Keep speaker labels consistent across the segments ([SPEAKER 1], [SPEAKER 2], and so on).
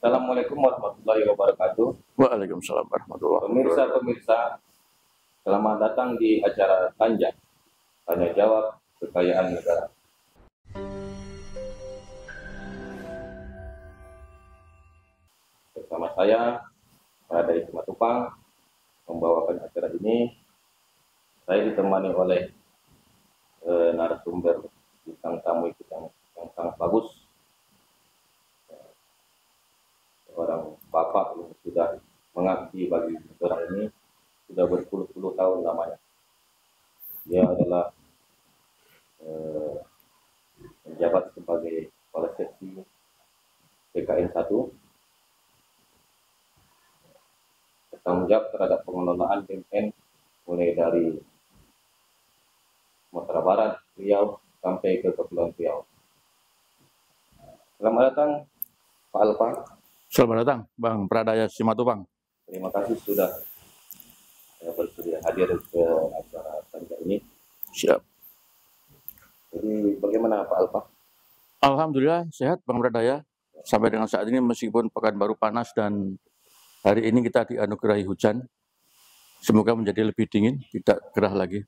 [SPEAKER 1] Assalamualaikum warahmatullahi wabarakatuh.
[SPEAKER 2] Waalaikumsalam warahmatullahi wabarakatuh.
[SPEAKER 1] Pemirsa-pemirsa, selamat datang di acara Tanja, Tanya Jawab Kekayaan Negara. Bersama saya, Pradaya Simatupang, membawakan acara ini. Saya ditemani oleh narasumber bintang tamu yang sangat bagus. Seorang bapak yang sudah mengabdi bagi negara ini sudah berpuluh-puluh tahun lamanya. Dia adalah menjabat sebagai kepala seksi PKN 1, bertanggung jawab terhadap pengelolaan BUMN mulai dari Sumatera Barat, Riau sampai ke Kepulauan Riau. Selamat datang Pak Alfa.
[SPEAKER 2] Selamat datang Bang Pradaya Simatupang.
[SPEAKER 1] Terima kasih sudah bersedia hadir ke acara Tanja ini.
[SPEAKER 2] Siap.
[SPEAKER 1] Jadi bagaimana Pak Alfa?
[SPEAKER 2] Alhamdulillah sehat Bang Pradaya. Sampai dengan saat ini meskipun Pekanbaru panas dan hari ini kita dianugerahi hujan. Semoga menjadi lebih dingin, tidak gerah lagi.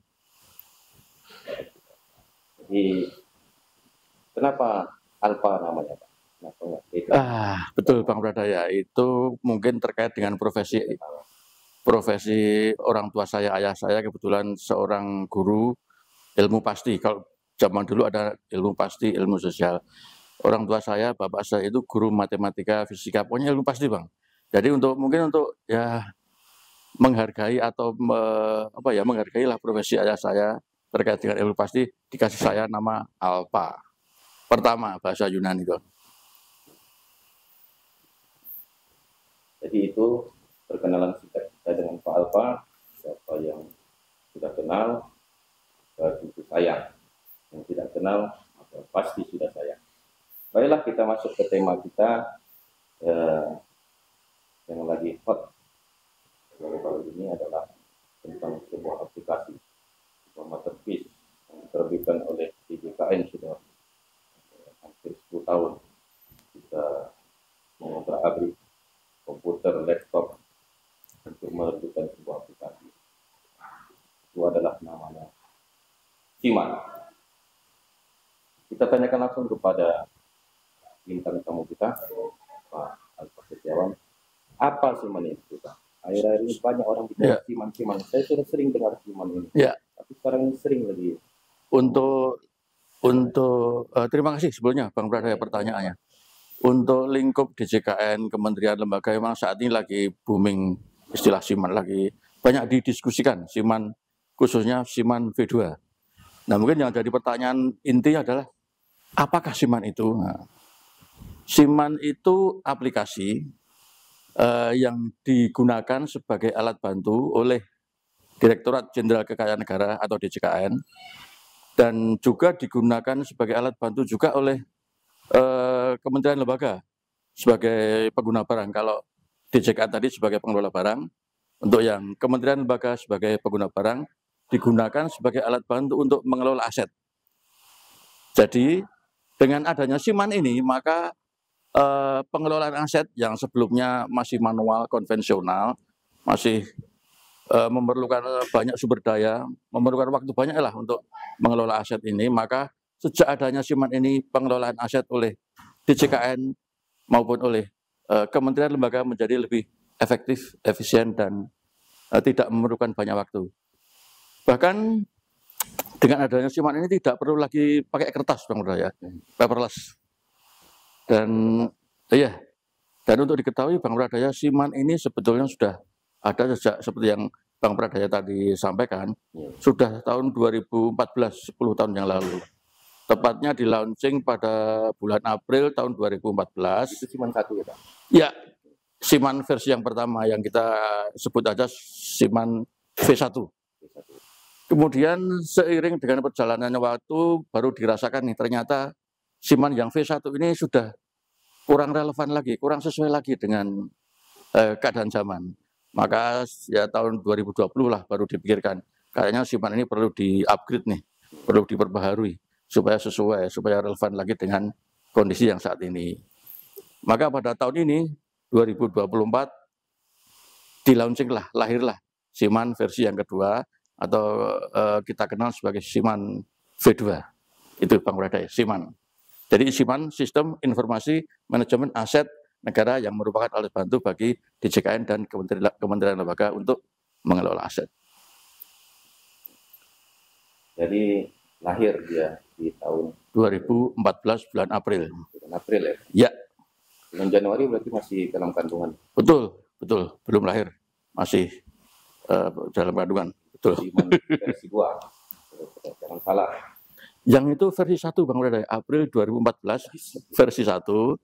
[SPEAKER 1] Jadi kenapa Alfa namanya Pak?
[SPEAKER 2] Betul Bang Pradaya, itu mungkin terkait dengan profesi orang tua saya, ayah saya kebetulan seorang guru ilmu pasti. Kalau zaman dulu ada ilmu pasti, ilmu sosial. Orang tua saya, bapak saya itu guru matematika, fisika, pokoknya ilmu pasti Bang. Jadi mungkin untuk ya menghargai atau menghargailah profesi ayah saya terkait dengan ilmu pasti, dikasih saya nama Alfa. Pertama bahasa Yunani itu.
[SPEAKER 1] Jadi itu perkenalan singkat kita dengan Pak Alfa. Siapa yang sudah kenal tentu sayang, yang tidak kenal maka pasti sudah sayang. Baiklah, kita masuk ke tema kita yang lagi hot baru-baru ini adalah tentang sebuah aplikasi, sebuah masterpiece yang diterbitkan oleh DJKN sudah hampir 10 tahun. Kita mengobrak-abrik komputer, laptop untuk menerbitkan sebuah aplikasi. Itu adalah namanya Siman. Kita tanyakan langsung kepada bintang tamu kita, Pak Alfa Setiawan, apa Siman itu Pak? Akhir-akhir ini banyak orang bicara Siman. Saya sudah sering dengar Siman ini, tapi sekarang ini sering lagi.
[SPEAKER 2] Terima kasih sebelumnya Bang Pradaya pertanyaannya. Untuk lingkup DJKN, kementerian, lembaga memang saat ini lagi booming istilah Siman, lagi banyak didiskusikan Siman, khususnya Siman V2. Nah mungkin yang jadi pertanyaan inti adalah apakah Siman itu? Siman itu aplikasi yang digunakan sebagai alat bantu oleh Direktorat Jenderal Kekayaan Negara atau DJKN, dan juga digunakan sebagai alat bantu juga oleh kementerian lembaga sebagai pengguna barang. Kalau DJKN tadi sebagai pengelola barang, untuk yang kementerian lembaga sebagai pengguna barang digunakan sebagai alat bantu untuk mengelola aset. Jadi dengan adanya Siman ini maka pengelolaan aset yang sebelumnya masih manual, konvensional, masih memerlukan banyak sumber daya, memerlukan waktu banyak lah untuk mengelola aset ini, maka sejak adanya Siman ini pengelolaan aset oleh DJKN maupun oleh kementerian lembaga menjadi lebih efektif, efisien, dan tidak memerlukan banyak waktu. Bahkan dengan adanya Siman ini tidak perlu lagi pakai kertas Bang Pradaya, paperless. Dan untuk diketahui Bang Pradaya, Siman ini sebetulnya sudah ada sejak seperti yang Bang Pradaya tadi sampaikan, sudah tahun 2014, 10 tahun yang lalu. Tepatnya di launching pada bulan April tahun 2014.
[SPEAKER 1] Itu Siman 1 ya Pak?
[SPEAKER 2] Ya, Siman versi yang pertama yang kita sebut aja Siman V1. Kemudian seiring dengan perjalanannya waktu baru dirasakan nih ternyata Siman yang V1 ini sudah kurang relevan lagi, kurang sesuai lagi dengan keadaan zaman. Maka ya tahun 2020 lah baru dipikirkan kayaknya Siman ini perlu di-upgrade nih, perlu diperbaharui supaya sesuai, supaya relevan lagi dengan kondisi yang saat ini. Maka pada tahun ini 2024 lahirlah Siman versi yang kedua atau kita kenal sebagai Siman V2. Itu Bang Bradai, Siman. Jadi Siman Sistem Informasi Manajemen Aset Negara yang merupakan alat bantu bagi DJKN dan kementerian lembaga untuk mengelola aset.
[SPEAKER 1] Jadi lahir dia di tahun
[SPEAKER 2] 2014 bulan April.
[SPEAKER 1] bulan April ya?
[SPEAKER 2] Ya.
[SPEAKER 1] Bulan Januari berarti masih dalam kandungan.
[SPEAKER 2] Betul, belum lahir, masih dalam kandungan. Betul.
[SPEAKER 1] Siman versi 2. Jangan salah.
[SPEAKER 2] Yang itu versi 1 Bang Bradai, April 2014 versi 1.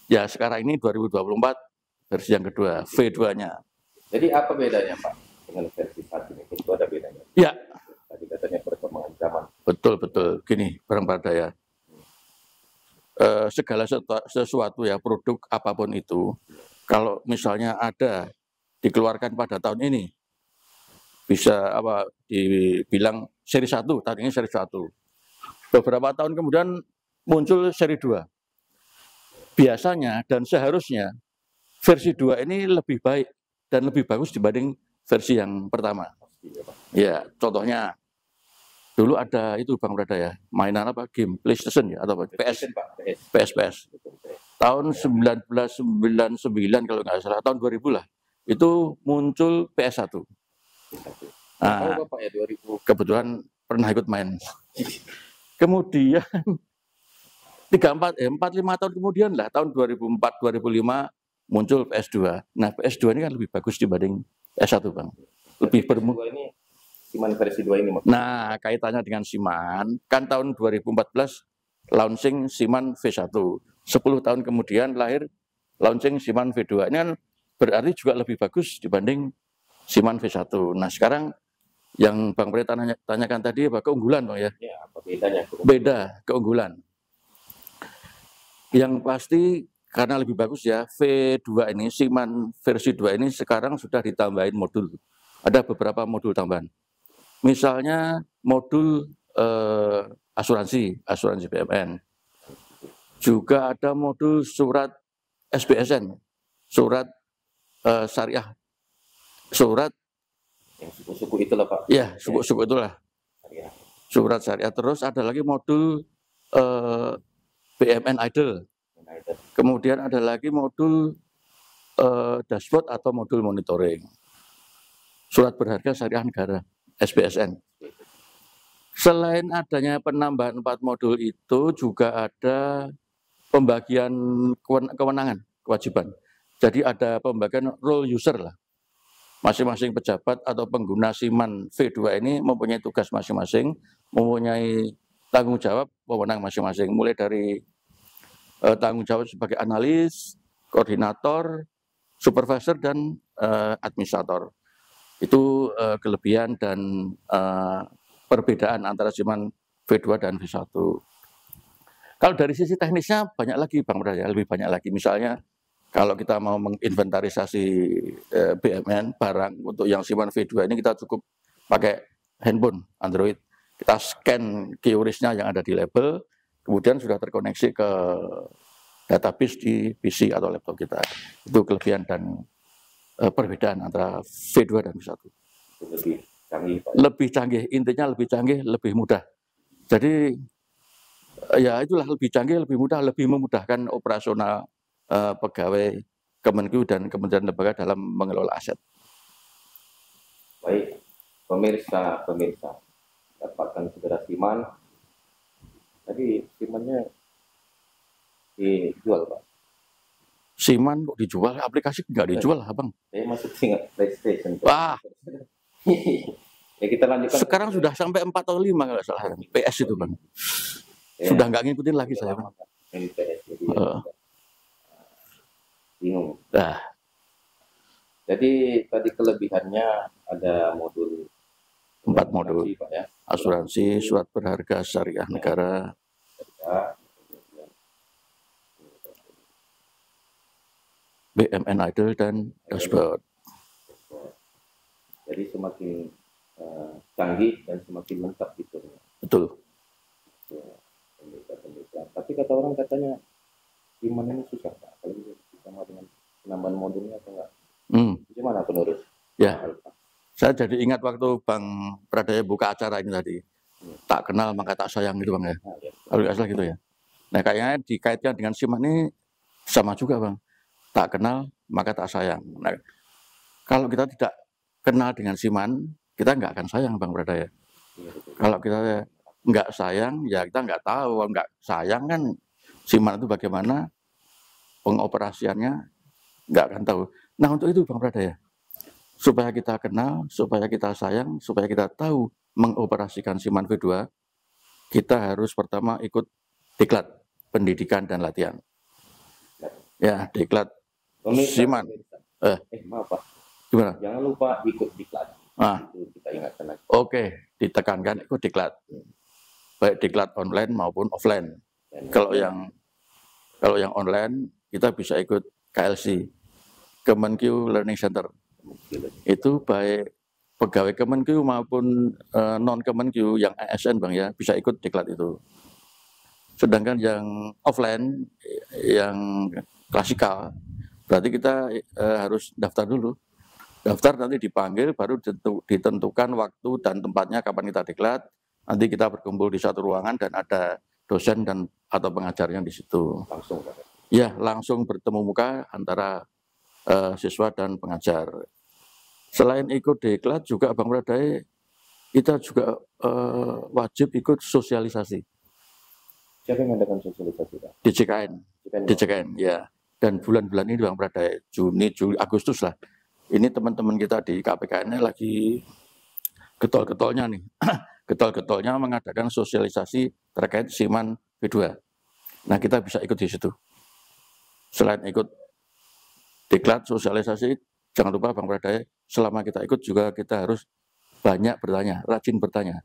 [SPEAKER 2] Ya sekarang ini 2024 versi yang kedua, V2-nya.
[SPEAKER 1] Jadi apa bedanya Pak dengan versi 1 ini? Itu ada bedanya.
[SPEAKER 2] Ya.
[SPEAKER 1] Tadi katanya perkembangan zaman.
[SPEAKER 2] Betul. Gini Bang Bradai ya. Segala sesuatu ya, produk apapun itu, kalau misalnya ada dikeluarkan pada tahun ini, bisa dibilang seri 1, tahun ini seri 1. Beberapa tahun kemudian muncul seri 2. Biasanya dan seharusnya versi 2 ini lebih baik dan lebih bagus dibanding versi yang pertama. Ya, contohnya dulu ada itu Bang Bradai ya, mainan apa? Game PlayStation ya atau apa? PS. Tahun 1999 kalau nggak salah, tahun 2000 lah. Itu muncul PS1. Nah, kebetulan pernah ikut main. Kemudian 4-5 tahun kemudian lah, tahun 2004-2005 muncul PS2. Nah, PS2 ini kan lebih bagus dibanding PS1 Bang. Lebih
[SPEAKER 1] ini Siman versi 2 ini maksudnya.
[SPEAKER 2] Nah, kaitannya dengan Siman, kan tahun 2014 launching Siman V1. 10 tahun kemudian lahir launching Siman V2. Ini kan berarti juga lebih bagus dibanding Siman V1. Nah, sekarang yang Bang Pre tanyakan tadi apa keunggulan Bang ya?
[SPEAKER 1] Ya, apa bedanya?
[SPEAKER 2] Beda keunggulan. Yang pasti karena lebih bagus ya, V2 ini, Siman versi 2 ini sekarang sudah ditambahin modul. Ada beberapa modul tambahan. Misalnya modul asuransi BUMN. Juga ada modul surat SBSN, surat syariah, surat
[SPEAKER 1] yang suku-suku itulah Pak.
[SPEAKER 2] Ya, suku-suku itulah. Surat syariah. Terus ada lagi modul BUMN Idle. Kemudian ada lagi modul dashboard atau modul monitoring. Surat berharga syariah negara, SBSN. Selain adanya penambahan 4 modul itu, juga ada pembagian kewenangan, kewajiban. Jadi ada pembagian role user lah. Masing-masing pejabat atau pengguna Siman V2 ini mempunyai tugas masing-masing, mempunyai tanggung jawab, wewenang masing-masing. Mulai dari tanggung jawab sebagai analis, koordinator, supervisor, dan administrator. Itu kelebihan dan perbedaan antara Siman V2 dan V1. Kalau dari sisi teknisnya banyak lagi Bang Bradai, lebih banyak lagi. Misalnya kalau kita mau menginventarisasi BUMN barang untuk yang Siman V2 ini, kita cukup pakai handphone Android. Kita scan QRIS-nya yang ada di label, kemudian sudah terkoneksi ke database di PC atau laptop kita. Itu kelebihan dan perbedaan antara V2 dan V1.
[SPEAKER 1] Lebih canggih Pak.
[SPEAKER 2] Lebih canggih, intinya lebih canggih, lebih mudah. Jadi ya itulah, lebih canggih, lebih mudah, lebih memudahkan operasional pegawai Kemenku dan Kementerian Lembaga dalam mengelola aset.
[SPEAKER 1] Baik, pemirsa, dapatkan segera Siman. Tadi Simannya dijual Pak.
[SPEAKER 2] Siman kok dijual? Aplikasi nggak dijual Abang.
[SPEAKER 1] Saya masih ingat PlayStation.
[SPEAKER 2] Wah.
[SPEAKER 1] Ya kita lanjutkan.
[SPEAKER 2] Sekarang sudah sampai 4 atau 5 kalau salah. PS itu Bang. Ya. Sudah nggak ngikutin lagi saya Bang.
[SPEAKER 1] PS, jadi bingung.
[SPEAKER 2] Nah.
[SPEAKER 1] Jadi tadi kelebihannya ada modul
[SPEAKER 2] 4 modul.
[SPEAKER 1] Pak, ya.
[SPEAKER 2] Asuransi, surat berharga syariah negara. BUMN Idle dan dashboard.
[SPEAKER 1] Jadi semakin canggih dan semakin lengkap gitu.
[SPEAKER 2] Betul.
[SPEAKER 1] Ya, tapi kata orang katanya Siman ini susah Pak, kalau sama dengan penambahan modulnya atau enggak? Gimana penurut
[SPEAKER 2] Ya,
[SPEAKER 1] Pak Alfa?
[SPEAKER 2] saya jadi ingat waktu Bang Pradaya buka acara ini tadi. Tak kenal maka tak sayang gitu Bang ya.
[SPEAKER 1] Nah, ya.
[SPEAKER 2] Kalau nggak salah gitu ya. Nah kayaknya dikaitkan dengan siman ini sama juga Bang. Tak kenal maka tak sayang. Nah, kalau kita tidak kenal dengan siman, kita nggak akan sayang Bang Pradaya.
[SPEAKER 1] Iya, betul.
[SPEAKER 2] Kalau kita nggak sayang, ya kita nggak tahu. Nggak sayang kan siman itu bagaimana pengoperasiannya, nggak akan tahu. Nah untuk itu Bang Pradaya, supaya kita kenal, supaya kita sayang, supaya kita tahu mengoperasikan siman V2, kita harus pertama ikut diklat pendidikan dan latihan. Ya, diklat
[SPEAKER 1] Pemirsa,
[SPEAKER 2] siman.
[SPEAKER 1] maaf Pak,
[SPEAKER 2] Gimana?
[SPEAKER 1] jangan lupa ikut diklat. Itu kita ingatkan lagi.
[SPEAKER 2] Oke, ditekankan ikut diklat. Baik diklat online maupun offline. Kalau yang online kita bisa ikut KLC, Kemenkeu Learning Center. Itu baik pegawai Kemenkeu maupun non Kemenkeu yang ASN Bang ya, bisa ikut diklat itu. Sedangkan yang offline, yang klasikal, berarti kita harus daftar dulu. Daftar nanti dipanggil, baru ditentukan waktu dan tempatnya kapan kita diklat. Nanti kita berkumpul di satu ruangan dan ada dosen dan atau pengajarnya di situ.
[SPEAKER 1] Langsung Pak.
[SPEAKER 2] Ya, langsung bertemu muka antara siswa dan pengajar. Selain ikut diklat juga Bang Pradaya, kita juga wajib ikut sosialisasi.
[SPEAKER 1] Siapa yang mengadakan sosialisasi Pak?
[SPEAKER 2] DJKN ya. Dan bulan-bulan ini Bang Pradaya, Juni, Juli, Agustus lah. Ini teman-teman kita di KPKN lagi getol-getolnya nih. Getol-getolnya mengadakan sosialisasi terkait siman V2. Nah kita bisa ikut di situ. Selain ikut diklat sosialisasi, jangan lupa Bang Pradaya, selama kita ikut juga kita harus banyak bertanya, rajin bertanya.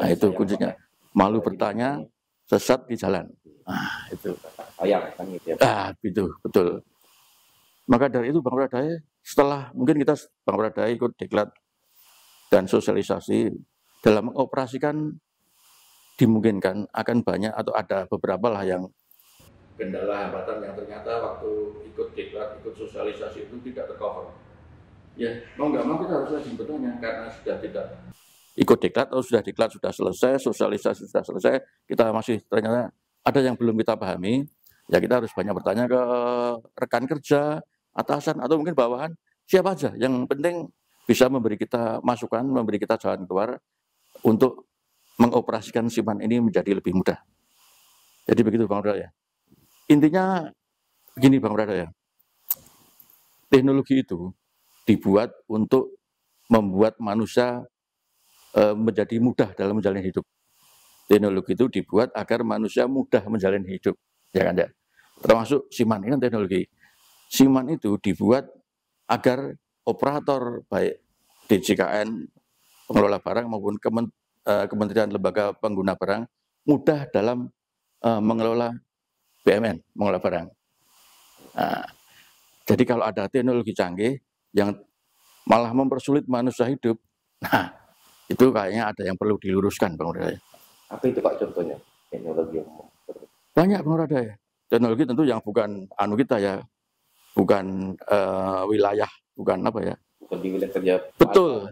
[SPEAKER 2] Nah itu kuncinya. Malu bertanya, sesat di jalan. Nah itu.
[SPEAKER 1] Sayang kan gitu ya.
[SPEAKER 2] Itu betul. Maka dari itu Bang Pradaya, setelah mungkin kita Bang Pradaya ikut diklat dan sosialisasi, dalam mengoperasikan dimungkinkan akan banyak atau ada beberapa lah yang kendala hambatan yang ternyata waktu ikut diklat, ikut sosialisasi itu tidak tercover. Ya, mau nggak mau kita harus rajin bertanya karena sudah tidak ikut diklat atau sudah diklat sudah selesai, sosialisasi sudah selesai, kita masih ternyata ada yang belum kita pahami, ya kita harus banyak bertanya ke rekan kerja, atasan atau mungkin bawahan, siapa aja yang penting bisa memberi kita masukan, memberi kita jalan keluar untuk mengoperasikan siman ini menjadi lebih mudah. Jadi begitu Bang Pradaya. Intinya begini Bang Pradaya, teknologi itu dibuat untuk membuat manusia menjadi mudah dalam menjalani hidup. Teknologi itu dibuat agar manusia mudah menjalani hidup, ya kan ya. Termasuk siman ini kan teknologi. Siman itu dibuat agar operator baik DJKN, pengelola barang maupun kementerian lembaga pengguna barang mudah dalam mengelola BUMN, mengelola barang. Nah, jadi kalau ada teknologi canggih yang malah mempersulit manusia hidup, nah itu kayaknya ada yang perlu diluruskan Bang Pradaya.
[SPEAKER 1] Apa itu Pak contohnya teknologi yang
[SPEAKER 2] banyak Bang Pradaya. Teknologi tentu yang bukan kita ya, bukan wilayah, bukan apa ya.
[SPEAKER 1] Bukan di wilayah kerja.
[SPEAKER 2] Betul.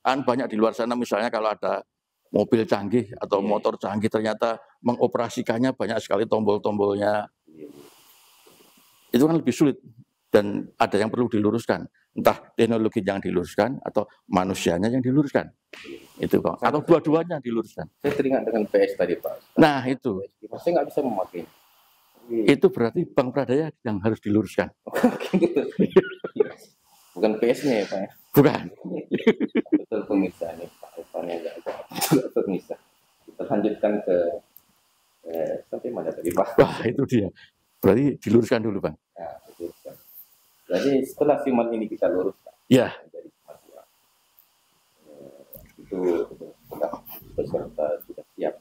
[SPEAKER 2] Banyak di luar sana misalnya kalau ada mobil canggih atau motor canggih ternyata mengoperasikannya banyak sekali tombol-tombolnya. Itu kan lebih sulit dan ada yang perlu diluruskan. Entah teknologi yang diluruskan atau manusianya yang diluruskan. Itu Bang. Atau dua-duanya diluruskan.
[SPEAKER 1] Saya teringat dengan PS tadi Pak.
[SPEAKER 2] Nah itu.
[SPEAKER 1] Saya nggak bisa memakai.
[SPEAKER 2] Itu berarti Bang Pradaya yang harus diluruskan.
[SPEAKER 1] Bukan PS-nya ya Pak.
[SPEAKER 2] Bukan.
[SPEAKER 1] Betul pemirsa ini Pak Irfan yang juga pemirsa. Kita lanjutkan ke sampai mana tadi Pak?
[SPEAKER 2] Wah itu dia. Berarti diluruskan dulu Bang.
[SPEAKER 1] Ya, diluruskan. Jadi setelah siman ini kita luruskan.
[SPEAKER 2] Ya.
[SPEAKER 1] Menjadi siman 2. Itu sudah peserta sudah siap.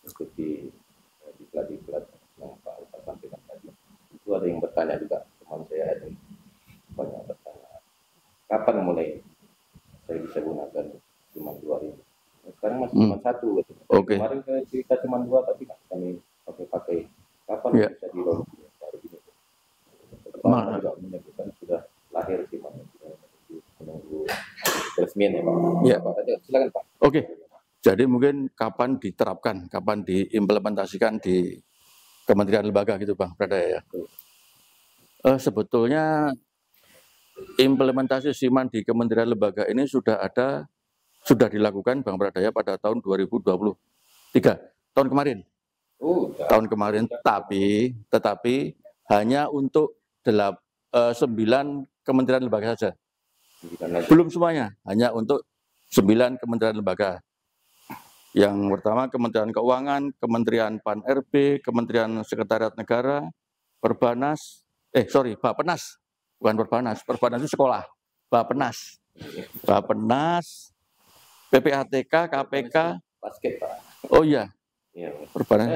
[SPEAKER 1] Seperti diklat yang Pak Irfan sampaikan tadi. Itu ada yang bertanya juga, teman saya ada banyak bertanya. Kapan mulai saya bisa gunakan siman 2 ini? Sekarang masih siman 1 gitu.
[SPEAKER 2] Okay.
[SPEAKER 1] Kemarin kita siman 2 tapi kami pakai. Kapan Kapan bisa direvisi baru ini? Bapak juga menyebutkan sudah lahir Siman, menunggu resmian ya Pak.
[SPEAKER 2] Ya.
[SPEAKER 1] Silakan Pak.
[SPEAKER 2] Oke. Jadi mungkin kapan diterapkan, kapan diimplementasikan di kementerian lembaga gitu Bang Pradaya ya. Sebetulnya implementasi Siman di kementerian lembaga ini sudah dilakukan Bang Pradaya pada tahun 2023, tahun kemarin. Tahun kemarin, tetapi hanya untuk 9 kementerian lembaga saja. Belum semuanya, hanya untuk 9 kementerian lembaga. Yang pertama Kementerian Keuangan, Kementerian Pan-RB, Kementerian Sekretariat Negara, Perbanas, Bappenas, bukan Perbanas, Perbanas itu sekolah, Bappenas, PPATK, KPK,
[SPEAKER 1] basket Pak.
[SPEAKER 2] Oh iya, Perbanas,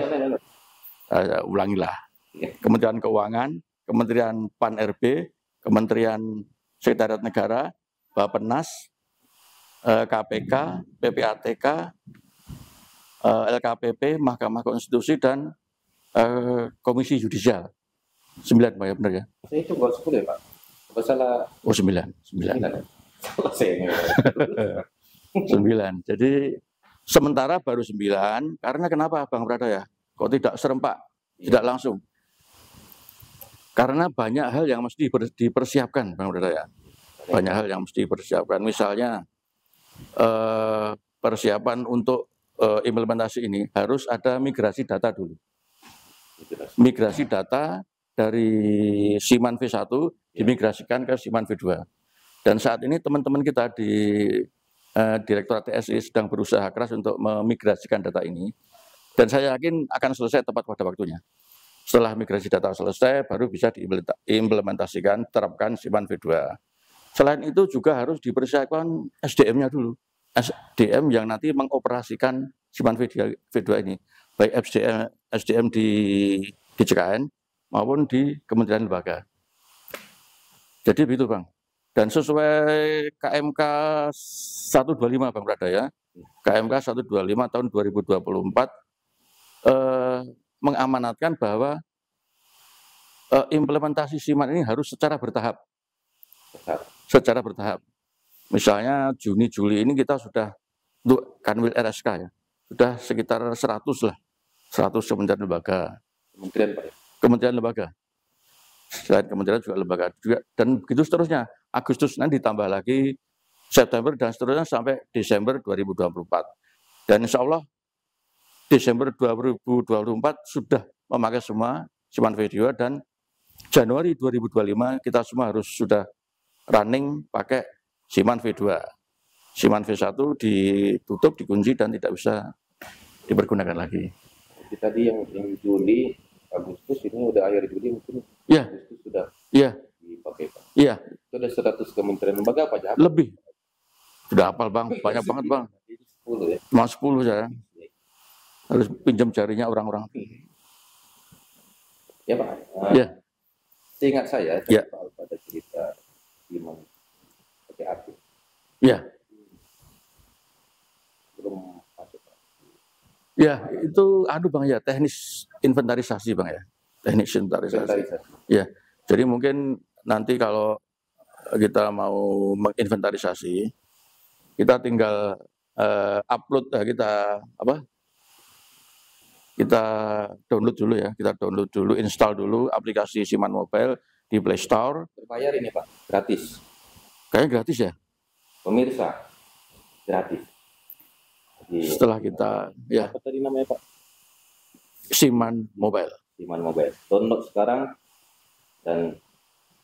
[SPEAKER 2] ulangilah,
[SPEAKER 1] Ya.
[SPEAKER 2] Kementerian Keuangan, Kementerian Pan-RB, Kementerian Sekretariat Negara, Bappenas, KPK, PPATK, LKPP, Mahkamah Konstitusi, dan Komisi Yudisial. 9 Pak ya, benar ya?
[SPEAKER 1] Saya itu baru 10 ya Pak? Apa salah?
[SPEAKER 2] Oh 9. 9. Jadi sementara baru 9, karena kenapa Bang Pradaya? Kok tidak serempak, tidak langsung? Karena banyak hal yang mesti dipersiapkan Bang Pradaya. Banyak hal yang mesti dipersiapkan. Misalnya persiapan untuk implementasi ini harus ada migrasi data dulu. Migrasi data dari Siman V1 dimigrasikan ke Siman V2. Dan saat ini teman-teman kita di Direktorat TSI sedang berusaha keras untuk memigrasikan data ini. Dan saya yakin akan selesai tepat pada waktunya. Setelah migrasi data selesai, baru bisa diimplementasikan, terapkan Siman V2. Selain itu juga harus dipersiapkan SDM-nya dulu. SDM yang nanti mengoperasikan Siman V2 ini, baik SDM di JKN maupun di Kementerian Lembaga. Jadi begitu Bang. Dan sesuai KMK 125 Bang Pradaya, KMK 125 tahun 2024 mengamanatkan bahwa implementasi Siman ini harus secara bertahap. Misalnya Juni Juli ini kita sudah untuk Kanwil RSK ya, sudah sekitar 100 lah, 100 kementerian lembaga. Kementerian lembaga. Selain kementerian juga lembaga juga, dan begitu seterusnya. Agustus nanti ditambah lagi September dan seterusnya sampai Desember 2024. Dan insya Allah Desember 2024 sudah memakai semua Siman V2, dan Januari 2025 kita semua harus sudah running pakai Siman V2. Siman V1 ditutup, dikunci, dan tidak bisa dipergunakan lagi.
[SPEAKER 1] Jadi tadi yang Juli, Agustus ini udah akhir Juli mungkin.
[SPEAKER 2] Ya.
[SPEAKER 1] Agustus sudah dipakai Pak.
[SPEAKER 2] Iya.
[SPEAKER 1] Itu ada 100 kementerian lembaga apa aja?
[SPEAKER 2] Lebih. Sudah hafal Bang, banyak banget Bang.
[SPEAKER 1] 10 ya.
[SPEAKER 2] Cuma 10 saya. Harus pinjam jarinya orang-orang.
[SPEAKER 1] Ya Pak.
[SPEAKER 2] Ya.
[SPEAKER 1] Seingat saya, pada cerita Siman pakai api.
[SPEAKER 2] Ya.
[SPEAKER 1] Belum masuk Pak.
[SPEAKER 2] Ya, itu Bang ya, teknis inventarisasi Bang ya. Teknis inventarisasi. Ya. Jadi mungkin nanti kalau kita mau menginventarisasi, kita tinggal upload, kita download dulu ya, install dulu aplikasi Siman Mobile di Play Store.
[SPEAKER 1] Berbayar ini Pak, gratis.
[SPEAKER 2] Kayaknya gratis ya.
[SPEAKER 1] Pemirsa, gratis. Jadi,
[SPEAKER 2] setelah kita, ya.
[SPEAKER 1] Apa tadi namanya Pak?
[SPEAKER 2] Siman Mobile.
[SPEAKER 1] Siman Mobile. Download sekarang dan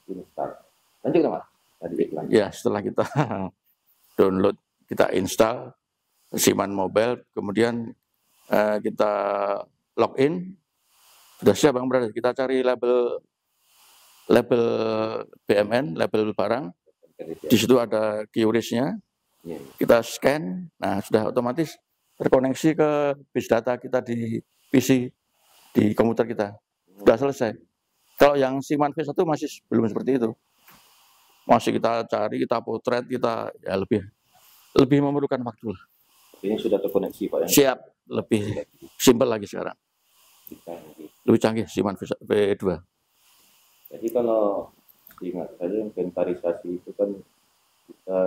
[SPEAKER 1] install. Lanjut Mas.
[SPEAKER 2] Ya, setelah kita download, kita install Siman Mobile, kemudian kita login, sudah siap Bang Brother. Kita cari label BMN, label barang. Di situ ada QRIS-nya. Kita scan, nah sudah otomatis terkoneksi ke base data kita di PC, di komputer kita. Sudah selesai. Kalau yang Siman V1 masih belum seperti itu. Masih kita cari, kita potret, kita ya lebih memerlukan waktu.
[SPEAKER 1] Ini sudah terkoneksi Pak ya?
[SPEAKER 2] Siap, lebih simpel lagi sekarang. Lebih canggih SIMAN V2.
[SPEAKER 1] Jadi kalau ingat saja inventarisasi itu kan kita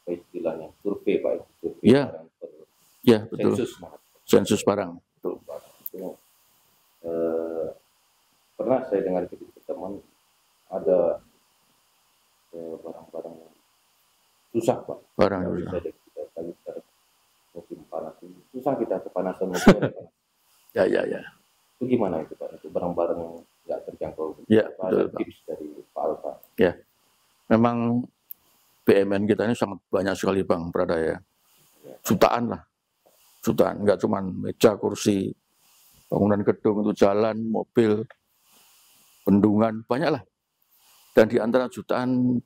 [SPEAKER 1] apa istilahnya survei Pak, survei
[SPEAKER 2] Ya.
[SPEAKER 1] barang per
[SPEAKER 2] Ya, betul.
[SPEAKER 1] sensus
[SPEAKER 2] barang. Betul.
[SPEAKER 1] itu, pernah saya dengar dari teman ada barang-barang susah Pak.
[SPEAKER 2] Barang
[SPEAKER 1] susah. Kita sekarang musim panas ini susah, kita kepanasan musim panas.
[SPEAKER 2] Ya.
[SPEAKER 1] Itu gimana itu Pak? Itu barang-barang yang nggak terjangkau.
[SPEAKER 2] Ya,
[SPEAKER 1] ada
[SPEAKER 2] betul,
[SPEAKER 1] tips dari Pak Alfa?
[SPEAKER 2] Ya, memang BUMN kita ini sangat banyak sekali Bang Pradaya. Jutaan lah, jutaan. Nggak cuma meja, kursi, bangunan gedung, itu jalan, mobil, bendungan, banyak lah. Dan di antara jutaan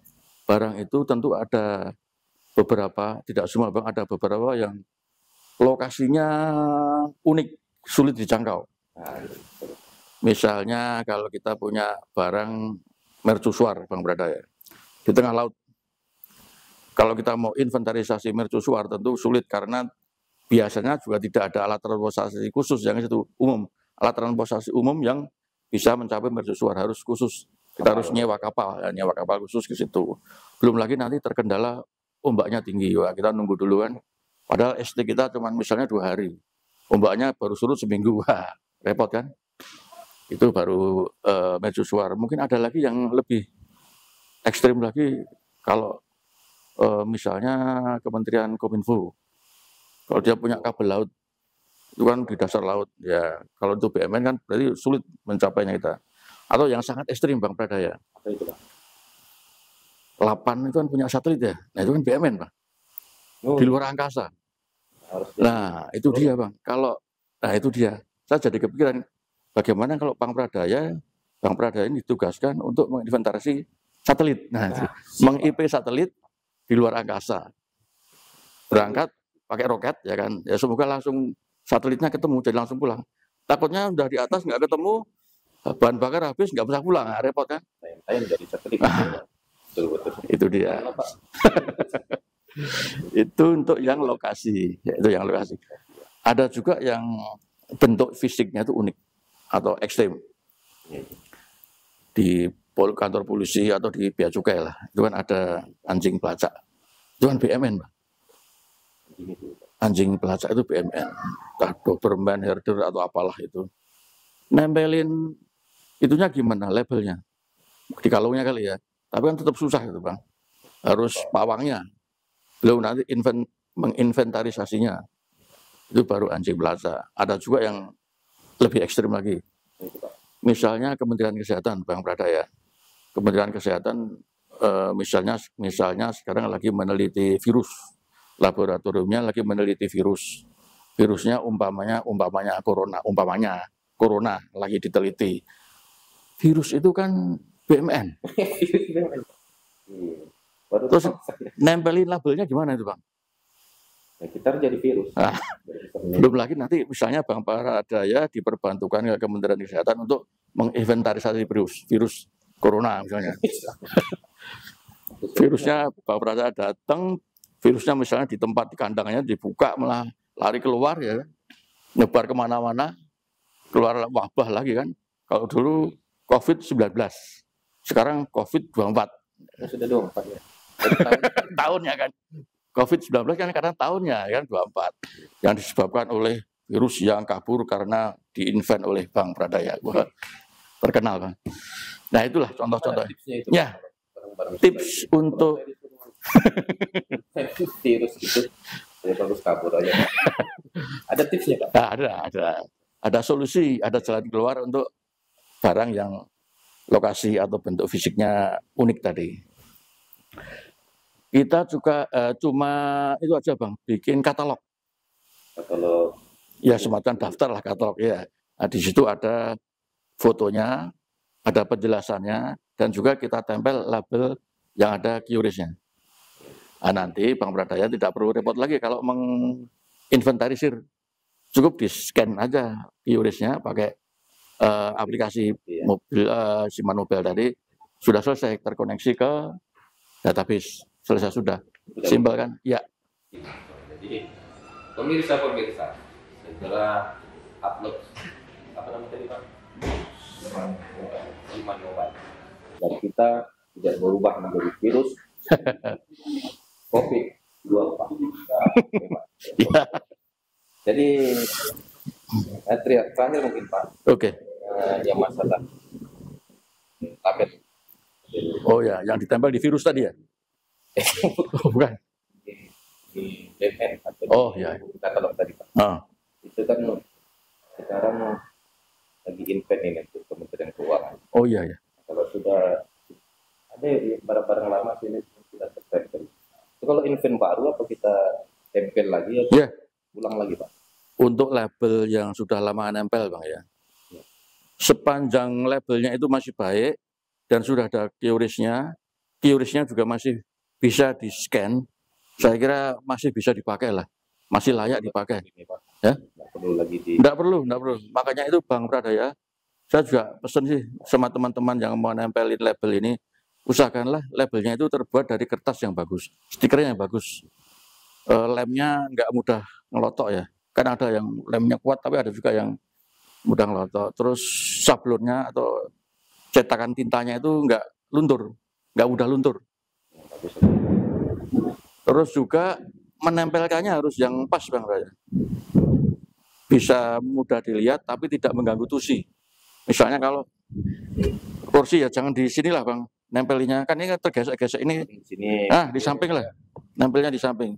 [SPEAKER 2] barang itu tentu ada beberapa, tidak semua Bang, ada beberapa yang lokasinya unik, sulit dijangkau. Misalnya kalau kita punya barang mercusuar Bang Pradaya di tengah laut. Kalau kita mau inventarisasi mercusuar tentu sulit karena biasanya juga tidak ada alat transportasi khusus yang itu umum. Alat transportasi umum yang bisa mencapai mercusuar harus khusus. Kita harus nyewa kapal khusus ke situ. Belum lagi nanti terkendala ombaknya tinggi. Wah, kita nunggu dulu kan. Padahal ST kita cuma misalnya 2 hari. Ombaknya baru surut seminggu. Wah, repot kan? Itu baru mercusuar. Mungkin ada lagi yang lebih ekstrim lagi kalau misalnya Kementerian Kominfo, kalau dia punya kabel laut, itu kan di dasar laut, ya kalau itu BUMN kan berarti sulit mencapainya kita. Atau yang sangat ekstrim Bang Pradaya,
[SPEAKER 1] Apa itu Pak?
[SPEAKER 2] Lapan itu kan punya satelit ya, nah itu kan BUMN Bang, di luar angkasa. Nah itu dia Bang, itu dia, saya jadi kepikiran, bagaimana kalau Bang Pradaya ini ditugaskan untuk menginventarisasi satelit, meng-IP satelit di luar angkasa, berangkat pakai roket ya kan, ya semoga langsung satelitnya ketemu jadi langsung pulang. Takutnya udah di atas nggak ketemu, bahan bakar habis nggak bisa pulang, repot kan?
[SPEAKER 1] Saya menjadi satelit. Betul.
[SPEAKER 2] Itu dia. Itu untuk yang lokasi, itu yang lokasi. Ada juga yang bentuk fisiknya itu unik atau ekstrim. Di kantor polisi atau di bea cukai lah, itu kan ada anjing pelacak, itu kan BUMN Pak. Anjing pelacak itu BUMN, entah Doberman, herder atau apalah itu. Nempelin itunya gimana labelnya, di kalungnya kali ya, tapi kan tetap susah itu Bang, harus pawangnya, belum nanti menginventarisasinya, itu baru anjing pelacak. Ada juga yang lebih ekstrim lagi, misalnya Kementerian Kesehatan Bang Pradaya. Kementerian Kesehatan misalnya sekarang lagi meneliti virus, laboratoriumnya lagi meneliti virusnya umpamanya corona lagi diteliti. Virus itu kan BUMN. Terus nempelin labelnya gimana itu Bang?
[SPEAKER 1] Ya, kita jadi virus.
[SPEAKER 2] Belum lagi nanti misalnya Bang Pradaya diperbantukan ke Kementerian Kesehatan untuk menginventarisasi virus corona misalnya. Virusnya Bang Pradaya datang, virusnya misalnya di tempat di kandangnya dibuka malah lari keluar ya, nyebar kemana-mana, keluar wabah lagi kan. Kalau dulu COVID-19, sekarang COVID-24.
[SPEAKER 1] Sudah 24 ya.
[SPEAKER 2] Tahunnya kan. COVID-19 kan karena tahunnya kan 24. Yang disebabkan oleh virus yang kabur karena diinvent oleh Bang Pradaya. Wah, terkenal Bang. Nah itulah contoh-contohnya. Ya, tips untuk
[SPEAKER 1] virus itu saya bagus kabur aja. Ada tipsnya Pak?
[SPEAKER 2] Ada solusi, ada jalan keluar untuk barang yang lokasi atau bentuk fisiknya unik tadi. Kita juga cuma itu aja Bang, bikin katalog. Ya semacam daftar lah katalog ya. Nah, di situ ada fotonya, ada penjelasannya, dan juga kita tempel label yang ada QRIS-nya. Nah, nanti Bang Pradaya tidak perlu repot lagi kalau menginventarisir. Cukup di-scan aja QRIS-nya pakai aplikasi mobil, SIMAN Mobile tadi, sudah selesai terkoneksi ke database. Selesai sudah. Simpel kan? Ya.
[SPEAKER 1] Jadi, pemirsa, setelah upload apa namanya tadi Pak? Iman mobile. Dan kita tidak berubah menjadi virus COVID-2 Pak.
[SPEAKER 2] Ya.
[SPEAKER 1] Jadi terakhir mungkin Pak,
[SPEAKER 2] Oke.
[SPEAKER 1] yang masalah tablet.
[SPEAKER 2] Oh ya, yang ditempel di virus tadi ya? Oh, bukan.
[SPEAKER 1] Di DPN atau
[SPEAKER 2] Oh ya.
[SPEAKER 1] katalog tadi Pak. Itu kan sekarang lagi invent ini untuk Kementerian Keuangan.
[SPEAKER 2] Oh iya ya.
[SPEAKER 1] Kalau sudah ada barang-barang lama sini kita tempel. Itu kalau invent baru apa kita tempel lagi atau ulang lagi Pak?
[SPEAKER 2] Untuk label yang sudah lama nempel Bang ya. Sepanjang labelnya itu masih baik dan sudah ada QRIS-nya juga masih bisa di-scan, saya kira masih bisa dipakai lah, masih layak dipakai. Ya? Nggak perlu. Makanya itu Bang Pradaya, saya juga pesen sih sama teman-teman yang mau nempelin label ini, usahakanlah labelnya itu terbuat dari kertas yang bagus, stikernya yang bagus, lemnya nggak mudah ngelotok ya. Kan ada yang lemnya kuat tapi ada juga yang mudah ngelotok. Terus sablonnya atau cetakan tintanya itu nggak mudah luntur. Terus juga menempelkannya harus yang pas Bang Raya. Bisa mudah dilihat tapi tidak mengganggu tusi. Misalnya kalau kursi ya jangan di sinilah Bang nempelinya. Kan ini tergesek-gesek ini. Di samping lah. Nempelnya di samping.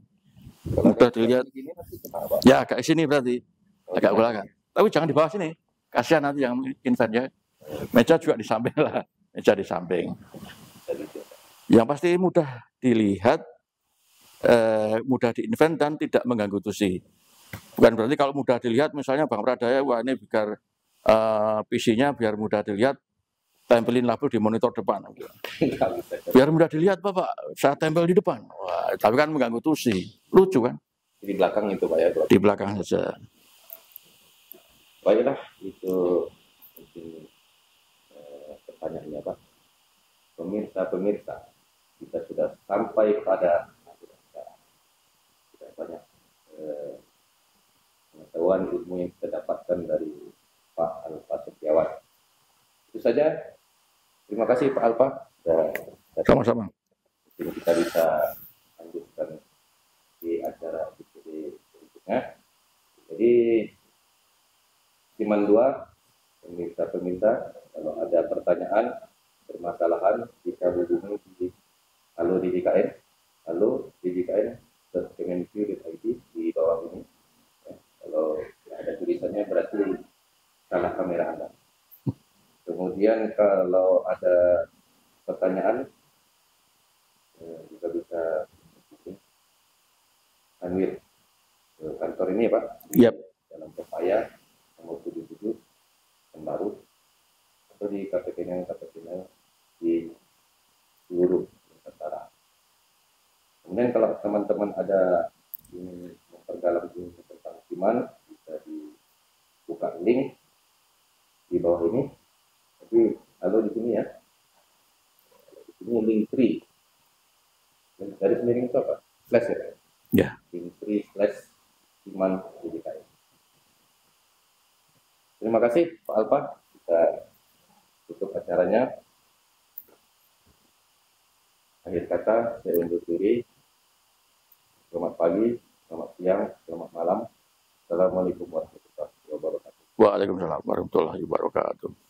[SPEAKER 2] Mudah dilihat. Ya agak sini berarti. Agak belakang. Tapi jangan di bawah sini. Kasihan nanti yang invent ya. Meja juga di samping lah. Meja di samping. Yang pasti mudah dilihat, mudah diinvent dan tidak mengganggu tusi. Bukan berarti kalau mudah dilihat, misalnya Bang Pradaya, wah ini biar PC-nya biar mudah dilihat, tempelin label di monitor depan. Biar mudah dilihat Bapak, saya tempel di depan. Wah, tapi kan mengganggu tusi. Lucu kan?
[SPEAKER 1] Di belakang itu Pak ya?
[SPEAKER 2] Di belakang saja.
[SPEAKER 1] Baiklah, itu mungkin pertanyaannya Pak. Pemirsa, kita sudah sampai pada banyak pengetahuan ilmu yang kita dapatkan dari Pak Alfa Setiawan. Itu saja. Terima kasih Pak Alfa.
[SPEAKER 2] Sama-sama.
[SPEAKER 1] Kita bisa lanjutkan di acara episode berikutnya. Jadi Siman 2, pemirsa, kalau ada pertanyaan, permasalahan, bisa hubungi di Halo DJKN.kemenq.id di bawah ini. Ya, kalau ada tulisannya berarti salah kamera Anda. Kemudian kalau ada pertanyaan, juga bisa Anwir ke kantor ini ya Pak.
[SPEAKER 2] Yep.
[SPEAKER 1] Dalam Pepaya nomor 77 yang baru, atau di KPK di seluruh Nusantara. Kemudian kalau teman-teman ada ingin memperdalam ilmu tentang Siman, bisa dibuka link di bawah ini. Jadi halo di sini ya. Di sini link 3. Dari sendiri itu apa? Slash ya?
[SPEAKER 2] Ya.
[SPEAKER 1] Link 3/Siman DJKN. Terima kasih Pak Alfa. Kita tutup acaranya. Akhir kata saya undur diri. Selamat pagi, selamat siang, selamat malam. Assalamualaikum warahmatullahi wabarakatuh.
[SPEAKER 2] Waalaikumsalam warahmatullahi wabarakatuh.